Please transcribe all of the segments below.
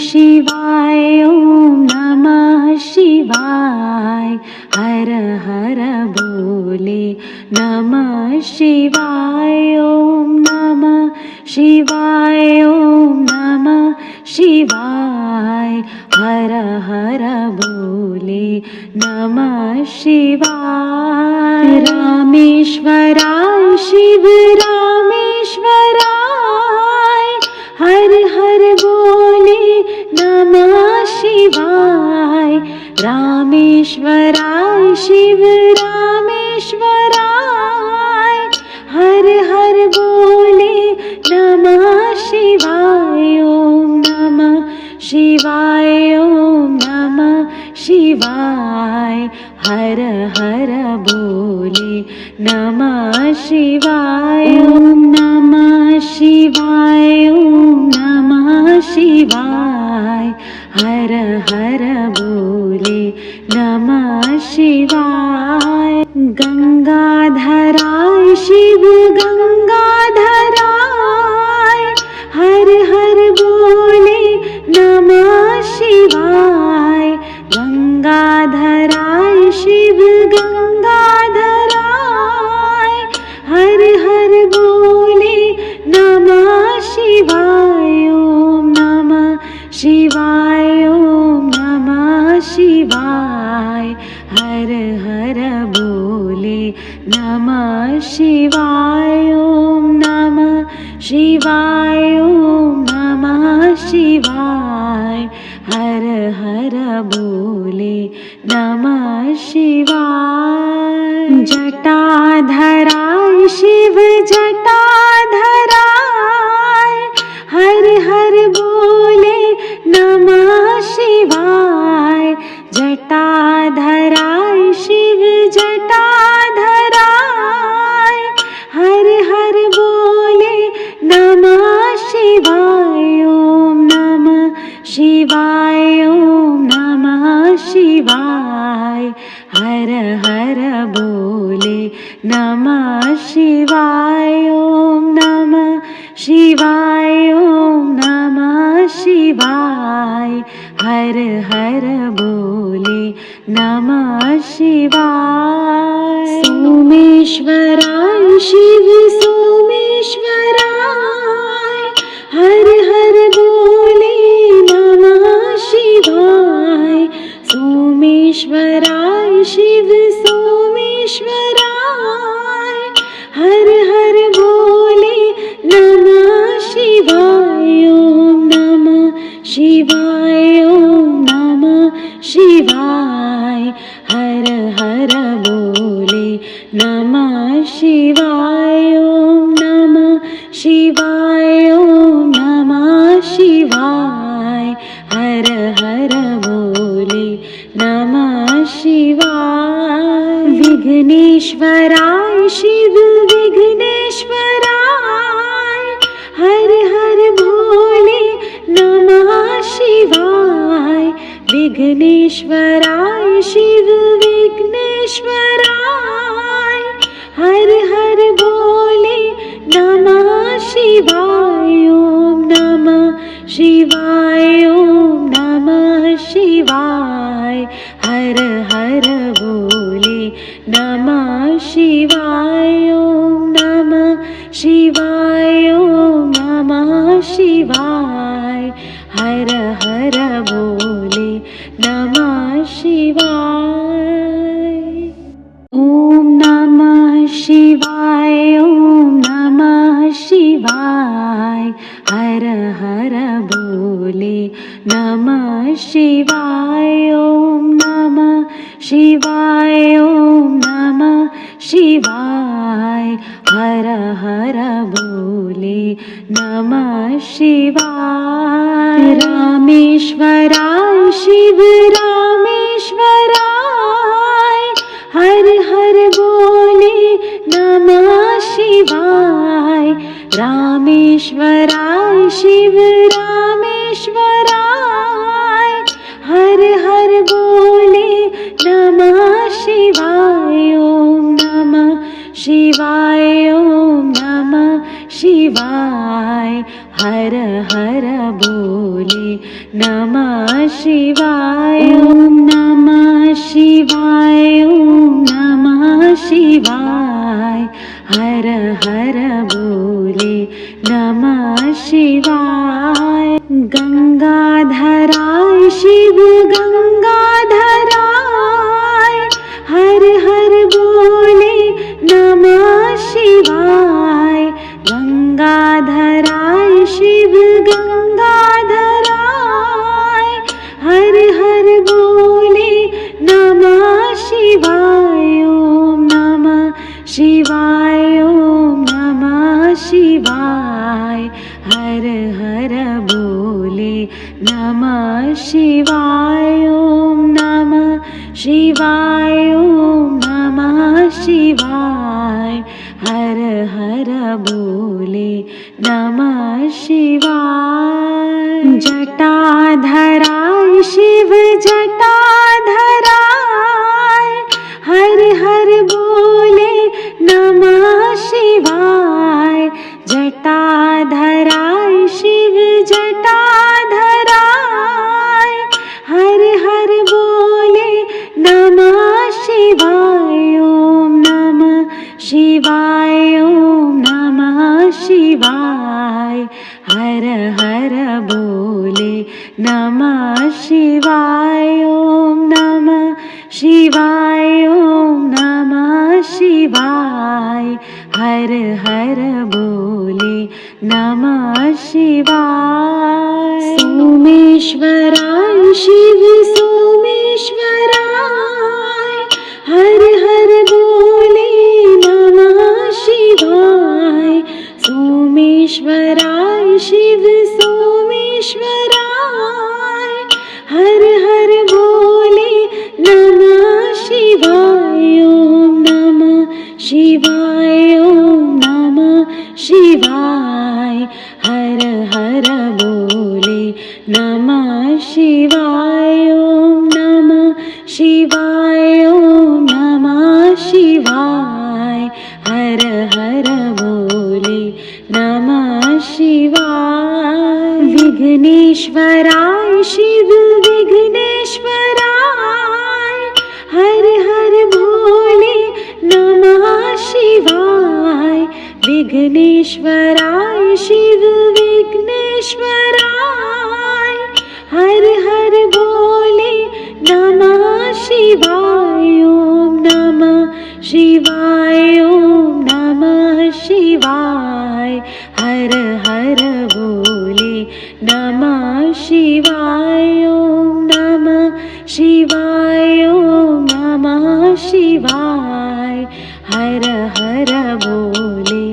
शिवाय ॐ नमः शिवाय हर हर बोले नमः शिवाय ॐ नमः शिवाय ॐ नमः शिवाय हर हर बोले नमः शिवाय रामेश्वराय शिव रामेश्वराय हर हर बोले नमः शिवाय रामेश्वराय शिव रामेश्वराय हर हर बोले नमः शिवाय ॐ नमः शिवाय ॐ नमः शिवाय हर हर बोले नमः शिवाय ॐ नमः शिवाय ॐ नमः शिवाय हर हर बोले नमः शिवाय गंगाधराय शिव गंगाधराय हर हर बोले नमः शिवाय गंगाधराय शिव गंगाधराय हर हर बोले नमः शिवाय ॐ नमः शिवाय ॐ नमः शिवाय हर हर बोले नमः शिवाय ॐ नमः शिवाय ॐ नमः शिवाय हर हर बोले नमः शिवाय जटाधराय शिव जटाधराय हर हर बोले नमः शिवाय जटाधराय शिव जटाधराय हर हर बोले नमः शिवाय ॐ नमः शिवाय ॐ नमः शिवाय हर हर बोले नमः शिवाय ॐ नमः शिवाय ॐ नमः शिवाय हर हर बोले नमः शिवाय सोमेश्वराय शिव सोमेश्वराय हर हर बोले नमः शिवाय सोमेश्वराय शिव सोमेश्वराय हर हर बोले नमः शिवाय ॐ नमः शिवाय ॐ नमः शिवाय हर हर बोले नमः शिवाय ॐ नमः शिवाय ॐ नमः शिवाय हर हर बोले नमः शिवाय विघ्नेश्वराय शिव विघ्नेश्वराय हर हर बोले नमः शिवाय विघ्नेश्वराय शिव विघ्नेश्वराय हर हर बोले नमः शिवाय ॐ नमः शिवाय ॐ नमः शिवाय हर हर बोले नमः शिवाय ॐ नमः शिवाय ॐ नमः शिवाय हर हर बोले नमः शिवाय ॐ नमः शिवाय ॐ नमः शिवाय हर हर बोले नमः शिवाय ॐ नमः शिवाय ॐ नमः शिवाय हर हर बोले नमः शिवाय रामेश्वराय शिव रामेश्वराय हर हर बोले नमः शिवाय रामेश्वराय शिव रामेश्वराय हर हर बोले नमः शिवाय ॐ नमः शिवाय ॐ नमः शिवाय हर हर बोले नमः शिवाय ॐ नमः शिवाय ॐ नमः शिवाय हर हर बोले नमः शिवाय गंगाधराय शिव गंगाधराय हर हर बोले नमः शिवाय गंगाधराय शिव गंगाधराय हर हर बोले नमः शिवाय ॐ नमः शिवाय ॐ नमः शिवाय हर हर बोले नमः शिवाय ॐ नमः शिवाय ॐ नमः शिवाय हर हर बोले नमः शिवाय जटाधराय शिव जटाधराय हर हर बोले नमः शिवाय जटाधराय शिव जटाधराय हर हर बोले नमः शिवाय ॐ नमः शिवाय ॐ नमः शिवाय हर हर बोले नमः शिवाय ॐ नमः शिवाय ॐ नमः शिवाय हर हर बोले नमः शिवाय सोमेश्वराय शिव सोमेश्वराय हर हर बोले नमः शिवाय सोमेश्वराय शिव सोमेश्वराय हर हर बोले नमः शिवाय ॐ नमः शिवाय ॐ नमः शिवाय हर हर बोले नमः शिवाय ॐ नमः शिवाय ॐ नमः शिवाय हर हर बोले नमः शिवाय विघ्नेश्वराय शिव विघ्नेश्वराय हर हर बोले नमः शिवाय विघ्नेश्वराय शिव विघ्नेश्वराय हर हर बोले नमः शिवाय ॐ नमः शिवाय ॐ नमः शिवाय हर हर बोले नमः शिवाय ॐ नमः शिवाय ॐ नमः शिवाय हर हर बोले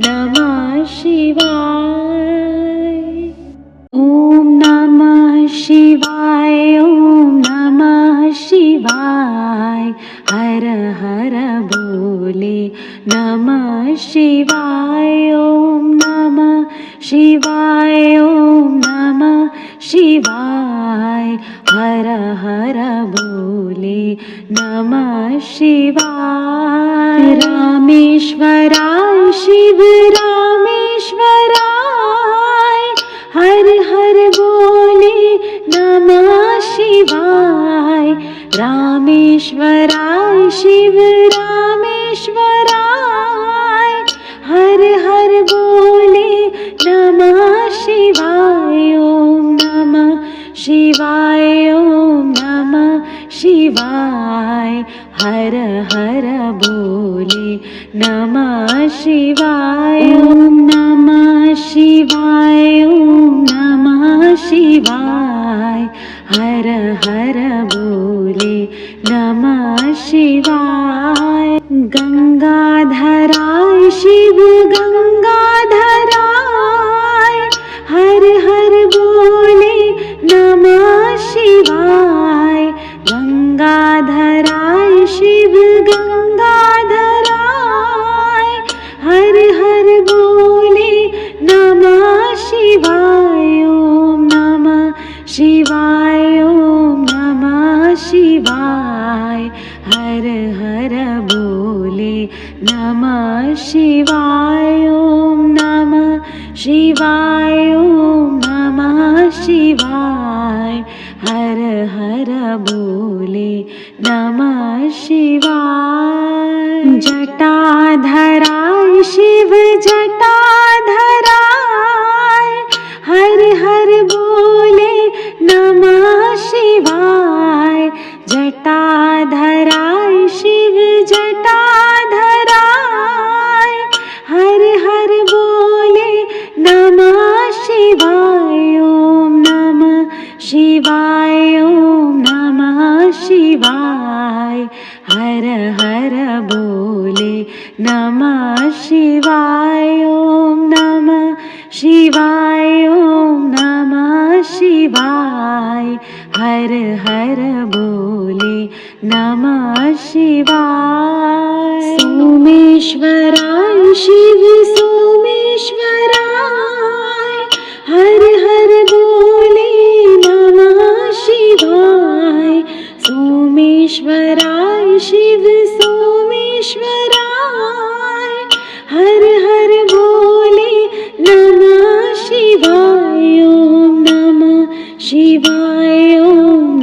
नमः शिवाय ॐ नमः शिवाय ॐ नमः शिवाय हर हर बोले नमः शिवाय ॐ नमः शिवाय ॐ नमः शिवाय हर हर बोले नमः शिवाय रामेश्वराय शिव रामेश्वराय हर हर बोले नमः शिवाय रामेश्वराय शिव रामेश्वराय हर हर बोले नमः शिवाय ॐ नमः शिवाय ॐ नमः शिवाय हर हर बोले नमः शिवाय ॐ नमः शिवाय ॐ नमः शिवाय हर हर बोले नमः शिवाय गंगाधराय शिव गंगाधराय हर हर बोले नमः शिवाय गंगाधराय शिव गंगाधराय हर हर बोले नमः शिवाय ॐ नमः शिवाय ॐ नमः शिवाय हर हर बोले नमः शिवाय ॐ नमः शिवाय ॐ नमः शिवाय हर हर बोले नमः शिवाय जटाधराय शिव जटाधराय हर हर बोले नमः शिवाय जटाधराय शिव जटाधराय हर हर बोले नमः शिवाय ॐ नमः शिवाय ॐ नमः शिवाय हर हर बोले नमः शिवाय ॐ नमः शिवाय ॐ नमः शिवाय हर हर बोले नमः शिवाय सोमेश्वराय शिव सोमेश्वराय हर हर बोले नमः शिवाय सोमेश्वराय शिव सोमेश्वराय हर हर बोले नमः शिवाय ॐ नमः शिवाय ॐ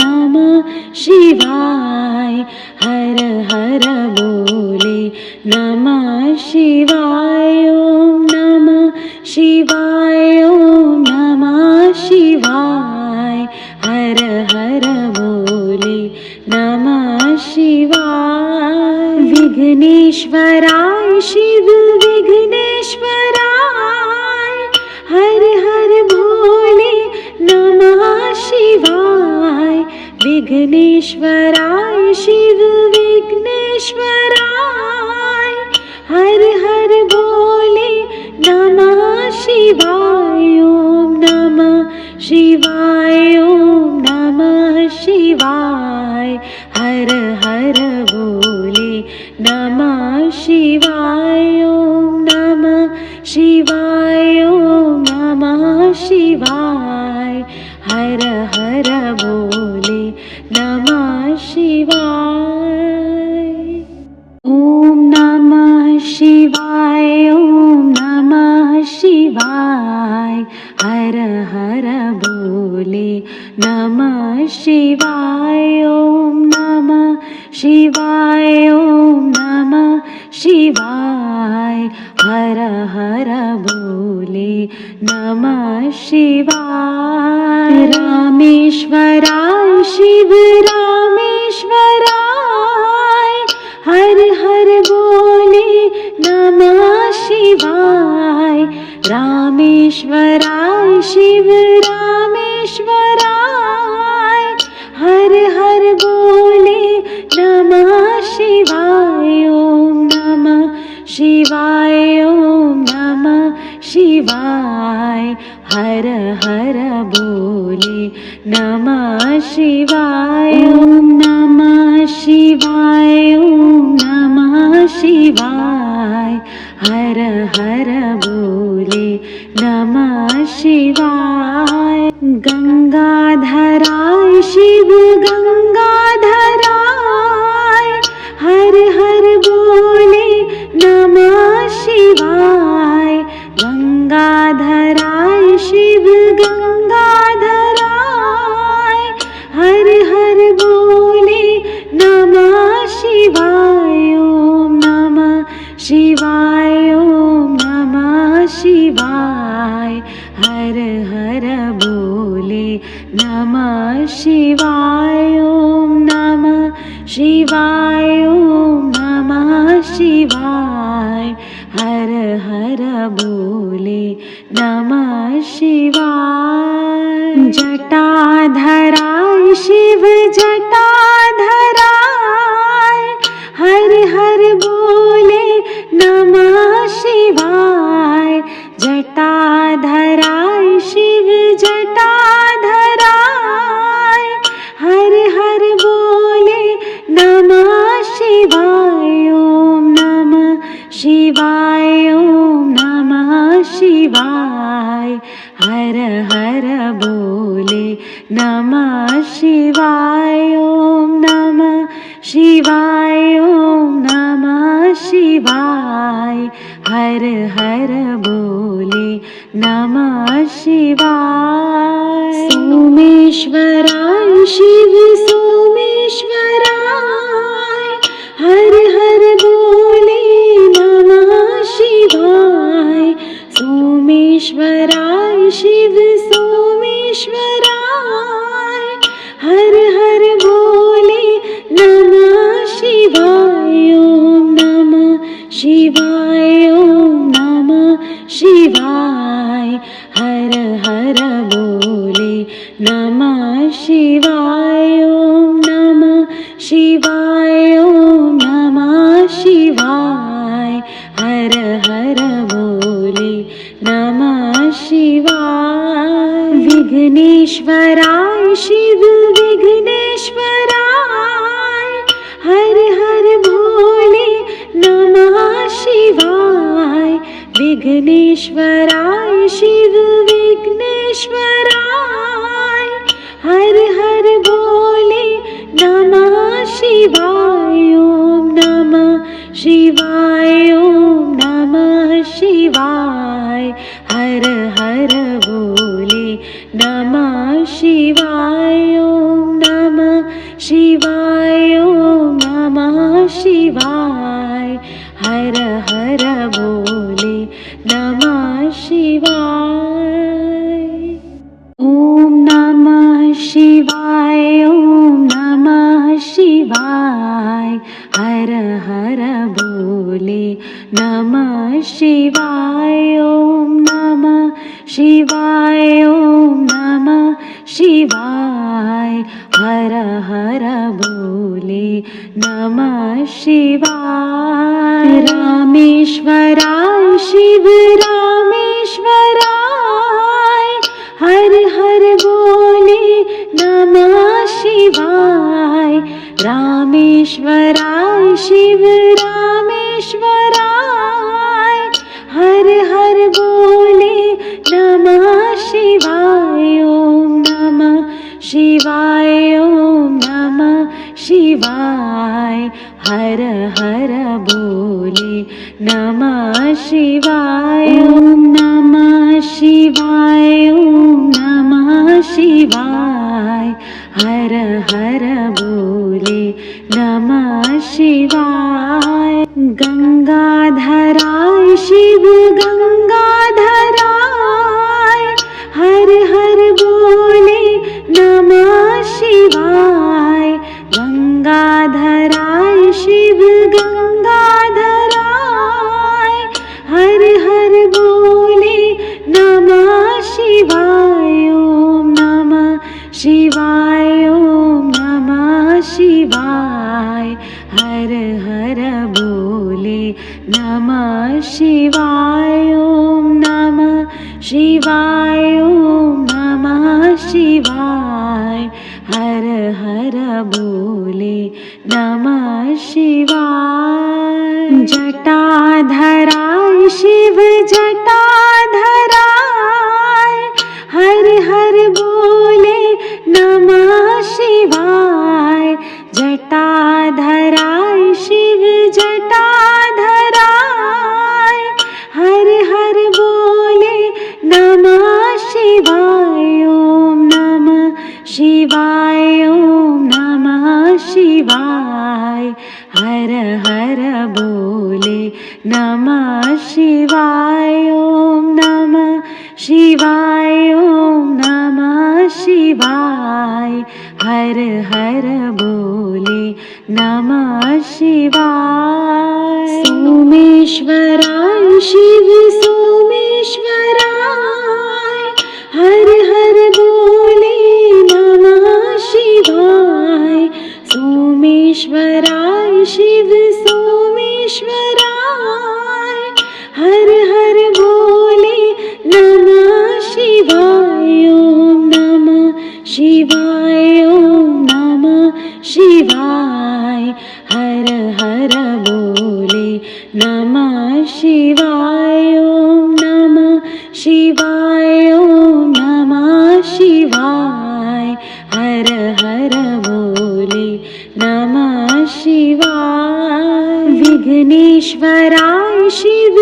नमः शिवाय हर हर बोले नमः शिवाय ॐ नमः शिवाय ॐ नमः शिवाय हर हर बोले नमः शिवाय विघ्नेश्वराय शिव विघ्नेश्वराय हर हर बोले नमः शिवाय विघ्नेश्वराय शिव विघ्नेश्वराय हर हर बोले नमः शिवाय ॐ नमः शिवाय ॐ नमः शिवाय हर हर बोले नमः शिवाय ॐ नमः शिवाय ॐ नमः शिवाय हर हर बोले नमः शिवाय ॐ नमः शिवाय ॐ नमः शिवाय हर हर बोले नमः शिवाय ॐ नमः शिवाय ॐ नमः शिवाय हर हर बोले नमः शिवाय रामेश्वराय शिव रामेश्वराय हर हर बोले नमः शिवाय रामेश्वराय शिव रामेश्वराय हर हर बोले नमः शिवाय ॐ नमः शिवाय ॐ नमः शिवाय हर हर बोले नमः शिवाय ॐ नमः शिवाय ॐ नमः शिवाय हर हर बोले नमः शिवाय गंगाधराय शिव गंगाधराय हर हर बोले नमः शिवाय गंगाधराय शिव गंगाधराय हर हर बोले नमः शिवाय ॐ नमः शिवाय ॐ नमः शिवाय हर हर बोले नमः शिवाय ॐ नमः शिवाय ॐ नमः शिवाय हर हर बोले नमः शिवाय जटाधराय शिव जटाधराय हर हर बोले नमः शिवाय जटाधराय शिव जटाधराय हर हर बोले नमः शिवाय ॐ नमः शिवाय ॐ नमः शिवाय हर हर बोले नमः शिवाय ॐ नमः शिवाय ॐ नमः शिवाय हर हर बोले नमः शिवाय। सोमेश्वराय शिव सोमेश्वराय हर हर बोले नमः शिवाय। सोमेश्वराय शिव सोमेश्वराय हर हर बोले नमः शिवाय। ओम नमः शिवाय ओम नमः शिवाय हर हर बोले नमः शिवाय। ओम नमः शिवाय ओम नमः शिवाय हर हर बोले नमः शिवाय। विघ्नेश्वराय शिव विघ्नेश्वराय हर हर बोले नमः शिवाय। विघ्नेश्वराय शिव विघ्नेश्वराय हर हर बोले नमः शिवाय। ओम नमः शिवाय ओम नमः शिवाय हर हर बोले नमः शिवाय। ओम नमः शिवाय ओम नमः शिवाय हर हर बोले नमः शिवाय। ओम नमः शिवाय ओम नमः शिवाय हर हर बोले नमः शिवाय। ओम नमः शिवाय ओम नमः शिवाय हर हर बोले नमः शिवाय। रामेश्वराय शिव रामेश्वराय हर हर बोले नमः शिवाय। रामेश्वराय शिव रामेश्वराय हर हर बोले नमः शिवाय। ओम नमः शिवाय ओम नमः शिवाय हर हर बोले नमः शिवाय। ओम नमः शिवाय ओम नमः शिवाय हर हर बोले नमः शिवाय। गंगाधराय शिव गंगाधराय हर हर बोले नमः शिवाय। गंगाधराय शिव गंगाधराय हर हर बोले नमः शिवाय। ओम नमः शिवाय ओम नमः शिवाय हर हर बोले नमः शिवाय। ओम नमः शिवाय ओम नमः शिवाय हर हर बोले नमः शिवाय। जटाधराय शिव जटाधराय हर हर बोले नमः शिवाय। जटाधराय शिव जटाधराय हर हर बोले नमः शिवाय। ओम नमः शिवाय ओम नमः शिवाय हर हर बोले नमः शिवाय। ओम नमः शिवाय ओम नमः शिवाय हर हर बोले नमः शिवाय। सोमेश्वराय शिव सोमेश्वराय हर हर बोले नमः शिवाय। सोमेश्वराय शिव सोमेश्वराय हर हर बोले नमः शिवाय। ओम नमः शिवाय ओम नमः शिवाय हर हर बोले नमः शिवाय। ओम नमः शिवाय ओम नमः शिवाय हर हर बोले नमः शिवाय। विघ्नेश्वराय शिव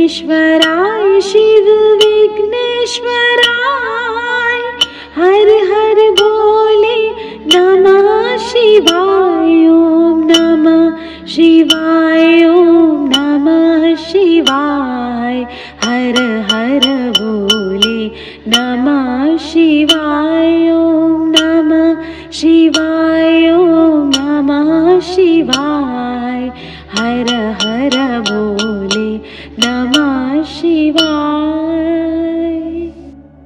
विघ्नेश्वराय शिव विघ्नेश्वराय हर हर बोले नमः शिवाय ओम नमः शिवाय ओम नमः शिवाय हर हर बोले नमः शिवाय ओम नमः शिवाय ओम नमः शिवाय हर हर बोले नमः शिवाय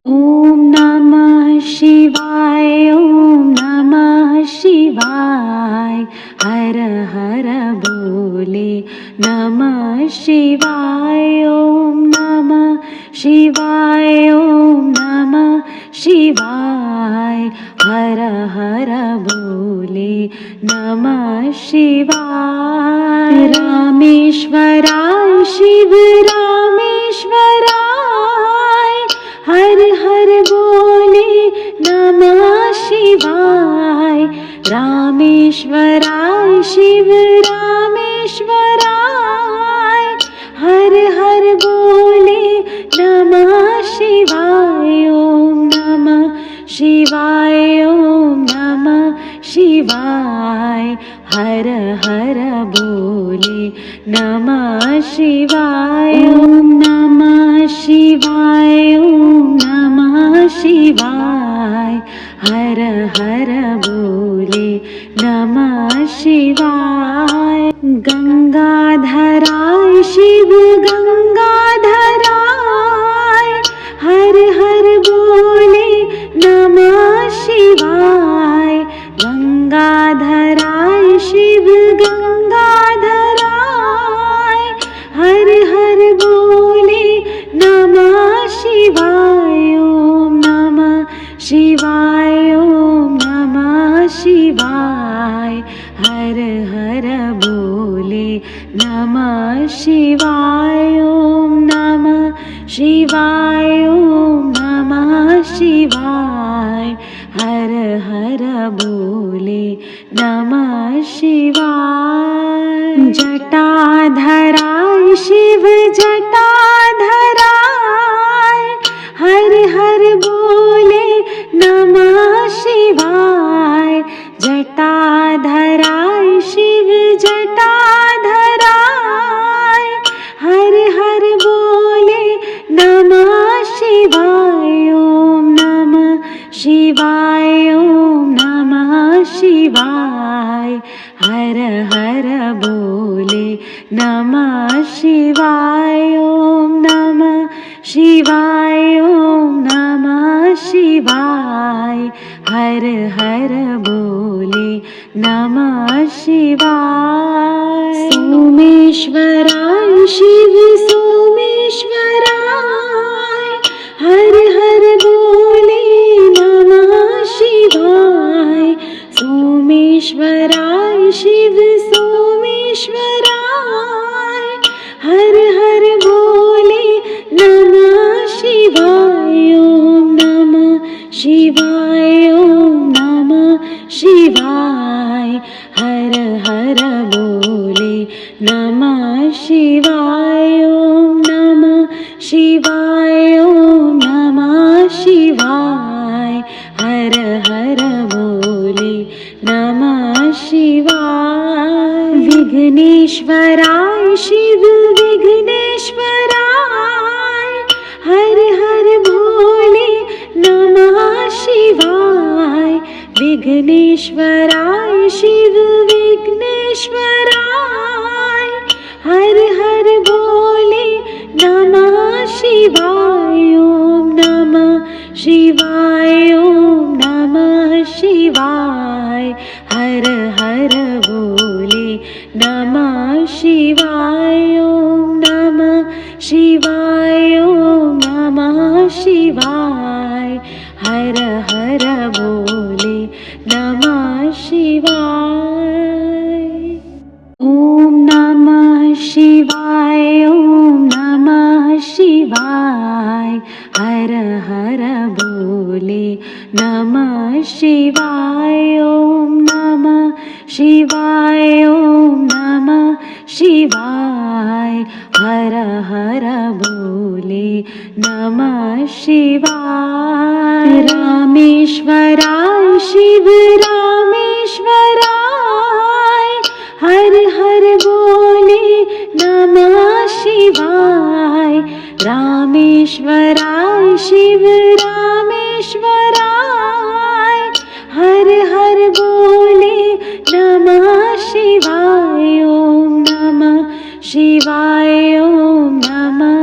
ओम नमः शिवाय ओम नमः शिवाय हर हर बोले नमः शिवाय ओम नमः शिवाय ओम नमः शिवाय हर हर बोले नमः शिवाय रामेश्वराय शिव रामेश्वराय हर हर बोले नमः शिवाय रामेश्वराय शिव रामेश्वराय हर हर बोले नमः शिवाय ओम नमः शिवाय ओम नमः शिवाय हर हर बोले नमः शिवाय ओम नमः शिवाय ओम नमः शिवाय हर हर बोले नमः शिवाय गंगाधराय शिव गंगाधराय हर हर बोले नमः शिवाय गंगाधराय शिव गंगाधराय हर हर बोले नमः शिवाय ओम नमः शिवाय ओम नमः शिवाय हर हर बोले नमः शिवाय ओम नमः शिवाय ओम नमः शिवाय हर हर बोले नमः शिवाय जटाधराय शिव जटाधराय हर हर बोले नमः शिवाय जटाधराय शिव जटाधराय हर हर बोले नमः शिवाय ओम नमः शिवाय ओम नमः शिवाय हर हर बोले नमः शिवाय ओम नमः शिवाय ओम नमः शिवाय हर हर बोले नमः शिवाय सोमेश्वराय शिव सोमेश्वराय हर हर बोले नमः शिवाय सोमेश्वराय शिव सोमेश्वराय हर हर बोले नमः शिवाय ओम नमः शिवाय ओम नमः शिवाय हर हर बोले नमः शिवाय ओम नमः शिवाय ओम नमः शिवाय हर हर बोले नमः शिवाय विघ्नेश्वराय शिव विघ्नेश्वराय हर हर बोले नमः शिवाय विघ्नेश्वराय शिव विघ्नेश्वराय हर हर बोले नमः शिवाय ओम नमः शिवाय ओम नमः शिवाय हर हर बोले नमः शिवाय ओम नमः शिवाय ओम नमः शिवाय हर हर बोले नमः शिवाय ओम नमः शिवाय ओम नमः शिवाय हर हर बोले नमः शिवाय ओम नमः शिवाय ओम नमः शिवाय हर हर बोले नमः शिवाय रामेश्वराय शिव रामेश्वराय हर हर बोले नमः शिवाय रामेश्वराय शिव रामेश्वराय हर हर बोले नमः शिवाय ओम नमः शिवाय ओम नमः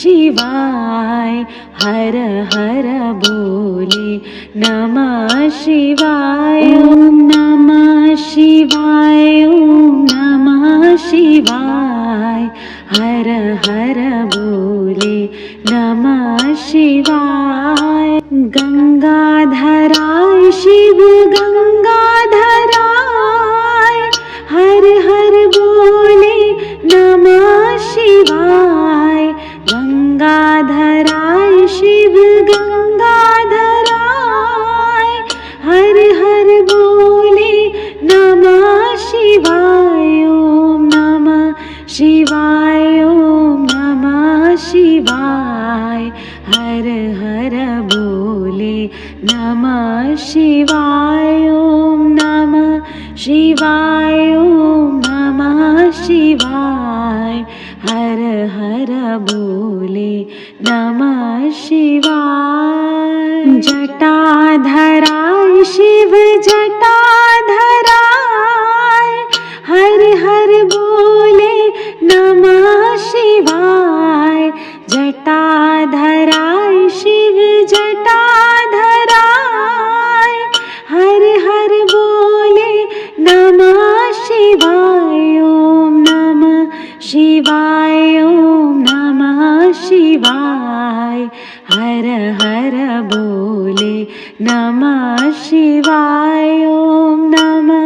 शिवाय हर हर बोले नमः शिवाय ओम नमः शिवाय ओम नमः शिवाय हर हर बोले नमः शिवाय गंगाधराय शिव गंगाधराय हर हर बोले नमः शिवाय गंगाधराय शिव गंगाधराय हर हर बोले नमः शिवाय ओम नमः शिवाय ओम नमः शिवाय हर हर बोले नमः शिवाय ओम नमः शिवाय ओम नमः शिवाय हर हर बोले नमः शिवाय जटाधराय शिव जटाधराय हर हर बोले नमः शिवाय जटाधराय शिव जटाधराय हर हर बोले नमः शिवाय ओम नमः शिवाय ओम नमः शिवाय हर हर बोले नमः शिवाय ओम नमः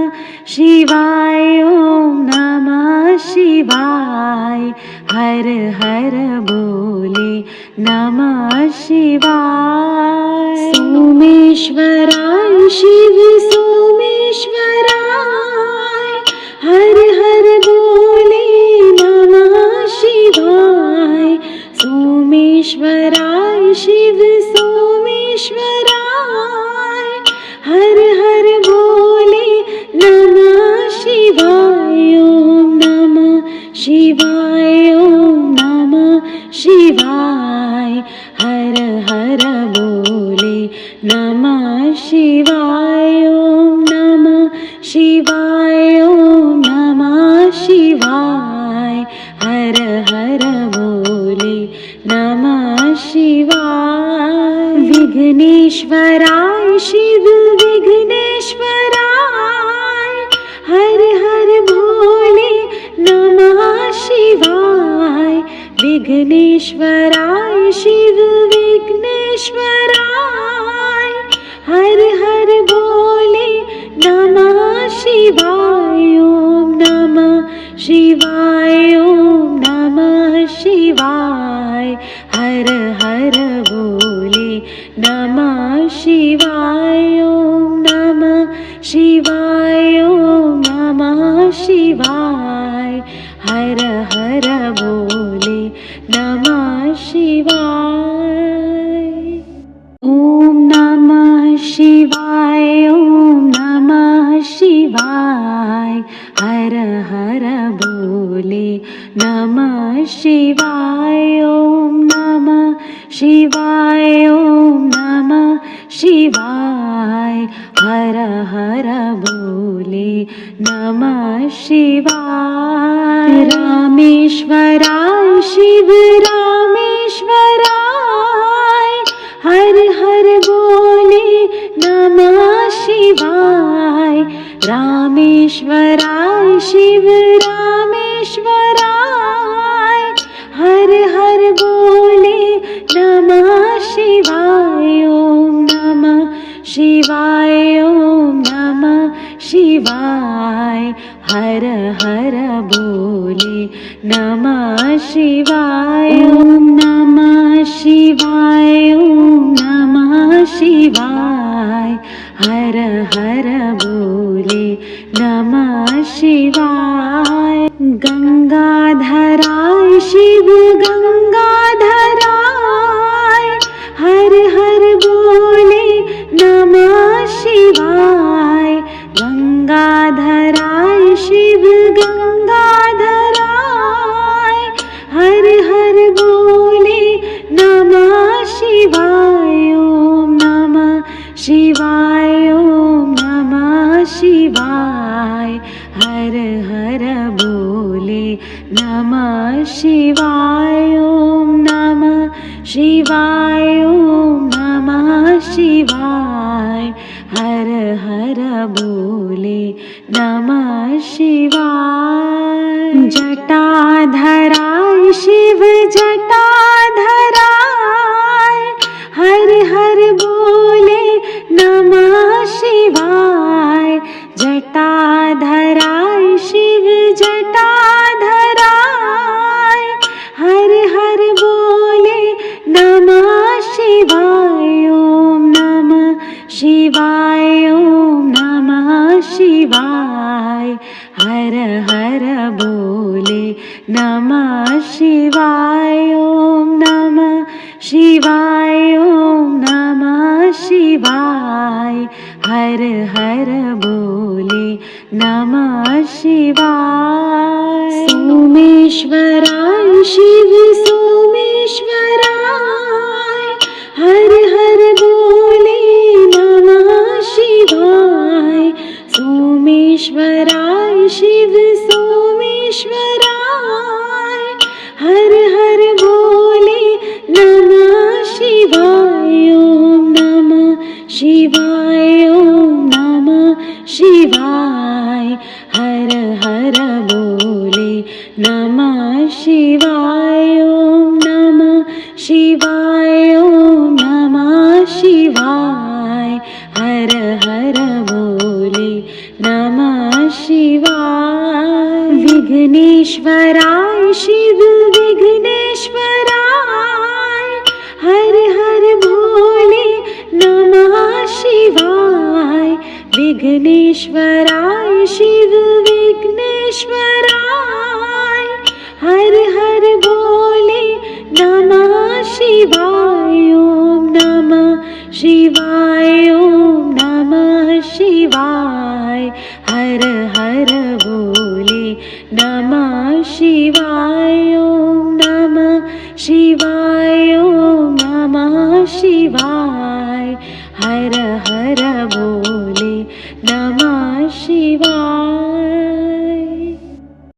शिवाय ओम नमः शिवाय हर हर बोले नमः शिवाय सोमेश्वराय शिव सोमेश्वराय हर हर बोले नमः शिवाय सोमेश्वराय शिव सोमेश्वराय हर हर बोले नमः शिवाय ओम नमः शिवाय ओम नमः शिवाय हर हर बोले नमः शिवाय ओम नमः शिवाय ओम नमः शिवाय हर हर बोले नमः शिवाय विघ्नेश्वराय शिव विघ्नेश्वराय हर हर बोले नमः शिवाय विघ्नेश्वराय शिव विघ्नेश्वराय हर हर बोले नमः शिवाय ओम नमः शिवाय ओम नमः शिवाय हर हर बोले नमः शिवाय ओम नमः शिवाय ओम नमः शिवाय हर हर बोले नमः शिवाय ओम नमः शिवाय ओम नमः शिवाय हर हर बोले नमः शिवाय ओम नमः शिवाय ओम नमः शिवाय हर हर बोले नमः शिवाय रामेश्वराय शिव रामेश्वराय हर हर बोले नमः शिवाय रामेश्वराय शिव रामेश्वराय हर हर बोले नमः शिवाय ओम नमः शिवाय ओम नमः शिवाय हर हर बोले नमः शिवाय ओम नमः शिवाय ओम नमः शिवाय हर हर बोले नमः शिवाय गंगाधराय शिव गंगाधराय हर हर बोले नमः शिवाय। गंगाधराय शिव गंगाधराय हर हर बोले नमः शिवाय। ओम नमः शिवाय ओम नमः शिवाय हर हर बोले नमः शिवाय। ओम नमः शिवाय ओम नमः शिवाय हर हर बोले नमः शिवाय। जटाधराय शिव जटाधराय हर हर बोले नमः शिवाय। जटाधराय शिव जटाधराय हर हर बोले नमः शिवाय। ओम नमः शिवाय ओम नमः शिवाय हर हर बोले नमः शिवाय। ओम नमः शिवाय ओम नमः शिवाय हर हर बोले नमः शिवाय। सोमेश्वराय शिव सोमेश्वराय हर हर बोले नमः शिवाय। सोमेश्वराय शिव सोमेश्वराय हर हर बोले नमः शिवाय। ओम नमः शिवाय ओम नमः शिवाय हर हर बोले नमः शिवाय। ओम नमः शिवाय ओम नमः शिवाय हर हर बोले नमः शिवाय। विघ्नेश्वराय शिव विघ्नेश्वराय हर हर बोले नमः शिवाय। विघ्नेश्वराय शिव विघ्नेश्वराय हर हर बोले नमः शिवाय। ओम नमः शिवाय ओम नमः शिवाय हर हर बोले नमः शिवाय। ओम नमः शिवाय ओम नमः शिवाय हर हर बोले नमः शिवाय।